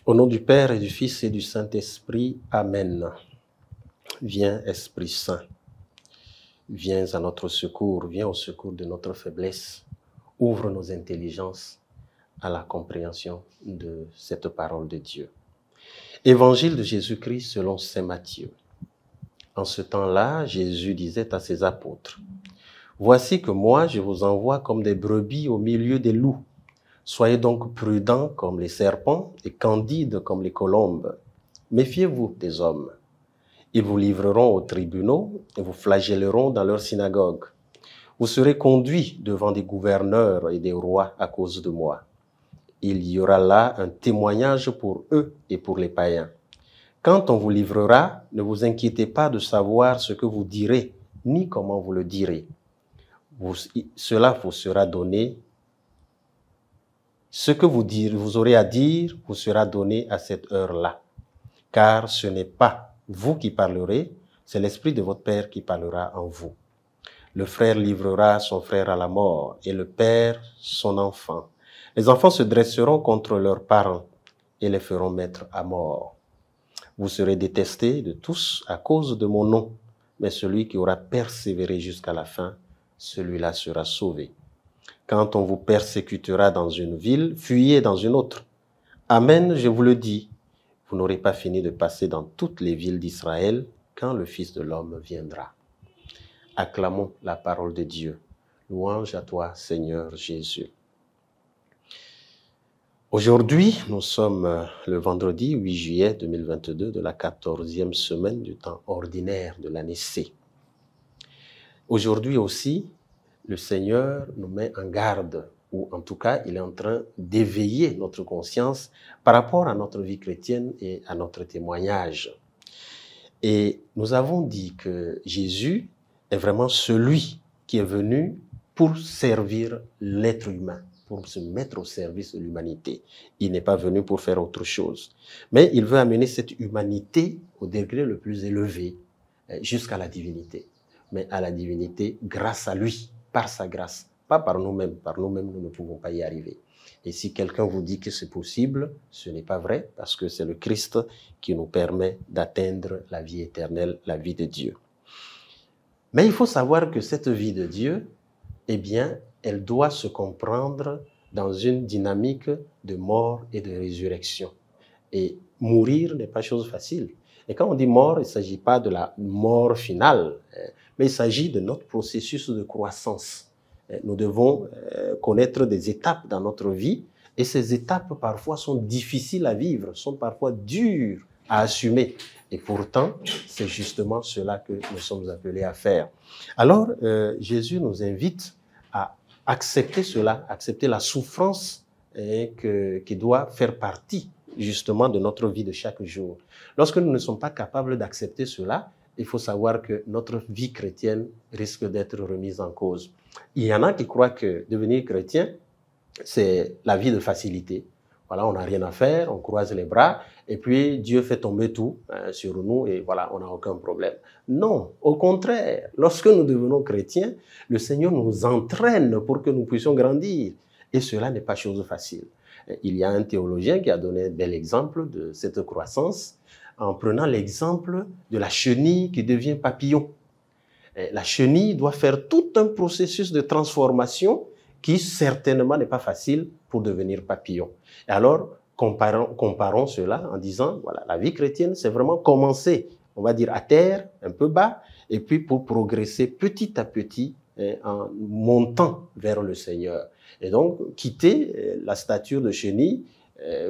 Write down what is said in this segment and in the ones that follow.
Au nom du Père et du Fils et du Saint-Esprit, Amen. Viens, Esprit Saint, viens à notre secours, viens au secours de notre faiblesse. Ouvre nos intelligences à la compréhension de cette parole de Dieu. Évangile de Jésus-Christ selon saint Matthieu. En ce temps-là, Jésus disait à ses apôtres, « Voici que moi, je vous envoie comme des brebis au milieu des loups. Soyez donc prudents comme les serpents et candides comme les colombes. Méfiez-vous des hommes. Ils vous livreront aux tribunaux et vous flagelleront dans leurs synagogues. Vous serez conduits devant des gouverneurs et des rois à cause de moi. Il y aura là un témoignage pour eux et pour les païens. Quand on vous livrera, ne vous inquiétez pas de savoir ce que vous direz, ni comment vous le direz. Cela vous sera donné. Ce que vous aurez à dire vous sera donné à cette heure-là. Car ce n'est pas vous qui parlerez, c'est l'Esprit de votre Père qui parlera en vous. Le frère livrera son frère à la mort et le père son enfant. Les enfants se dresseront contre leurs parents et les feront mettre à mort. Vous serez détestés de tous à cause de mon nom, mais celui qui aura persévéré jusqu'à la fin, celui-là sera sauvé. Quand on vous persécutera dans une ville, fuyez dans une autre. Amen, je vous le dis, vous n'aurez pas fini de passer dans toutes les villes d'Israël quand le Fils de l'homme viendra. Acclamons la parole de Dieu. Louange à toi, Seigneur Jésus. Aujourd'hui, nous sommes le vendredi 8 juillet 2022 de la 14e semaine du temps ordinaire de l'année C. Aujourd'hui aussi, le Seigneur nous met en garde, ou en tout cas, il est en train d'éveiller notre conscience par rapport à notre vie chrétienne et à notre témoignage. Et nous avons dit que Jésus est vraiment celui qui est venu pour servir l'être humain, pour se mettre au service de l'humanité. Il n'est pas venu pour faire autre chose. Mais il veut amener cette humanité au degré le plus élevé, jusqu'à la divinité. Mais à la divinité grâce à lui, par sa grâce, pas par nous-mêmes. Par nous-mêmes, nous ne pouvons pas y arriver. Et si quelqu'un vous dit que c'est possible, ce n'est pas vrai, parce que c'est le Christ qui nous permet d'atteindre la vie éternelle, la vie de Dieu. Mais il faut savoir que cette vie de Dieu, eh bien, elle doit se comprendre dans une dynamique de mort et de résurrection. Et mourir n'est pas chose facile. Et quand on dit mort, il ne s'agit pas de la mort finale, mais il s'agit de notre processus de croissance. Nous devons connaître des étapes dans notre vie, et ces étapes parfois sont difficiles à vivre, sont parfois dures à assumer. Et pourtant, c'est justement cela que nous sommes appelés à faire. Alors, Jésus nous invite à accepter cela, accepter la souffrance qui doit faire partie justement de notre vie de chaque jour. Lorsque nous ne sommes pas capables d'accepter cela, il faut savoir que notre vie chrétienne risque d'être remise en cause. Il y en a qui croient que devenir chrétien, c'est la vie de facilité. Voilà, on n'a rien à faire, on croise les bras, et puis Dieu fait tomber tout sur nous, et voilà, on n'a aucun problème. Non, au contraire, lorsque nous devenons chrétiens, le Seigneur nous entraîne pour que nous puissions grandir. Et cela n'est pas chose facile. Il y a un théologien qui a donné un bel exemple de cette croissance en prenant l'exemple de la chenille qui devient papillon. La chenille doit faire tout un processus de transformation qui certainement n'est pas facile pour devenir papillon. Et alors, comparons cela en disant, voilà, la vie chrétienne, c'est vraiment commencer, on va dire, à terre, un peu bas, et puis pour progresser petit à petit en montant vers le Seigneur. Et donc, quitter la stature de chenille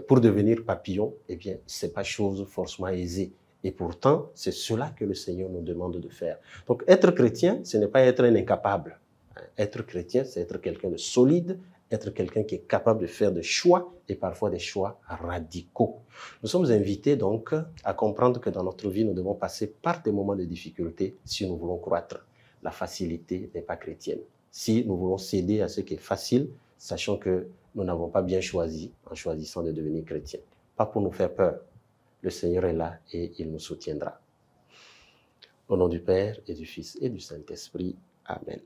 pour devenir papillon, eh bien, c'est pas chose forcément aisée. Et pourtant, c'est cela que le Seigneur nous demande de faire. Donc, être chrétien, ce n'est pas être un incapable. Être chrétien, c'est être quelqu'un de solide, être quelqu'un qui est capable de faire des choix, et parfois des choix radicaux. Nous sommes invités donc à comprendre que dans notre vie, nous devons passer par des moments de difficulté si nous voulons croître. La facilité n'est pas chrétienne. Si nous voulons céder à ce qui est facile, sachant que nous n'avons pas bien choisi en choisissant de devenir chrétien. Pas pour nous faire peur. Le Seigneur est là et il nous soutiendra. Au nom du Père et du Fils et du Saint-Esprit. Amen.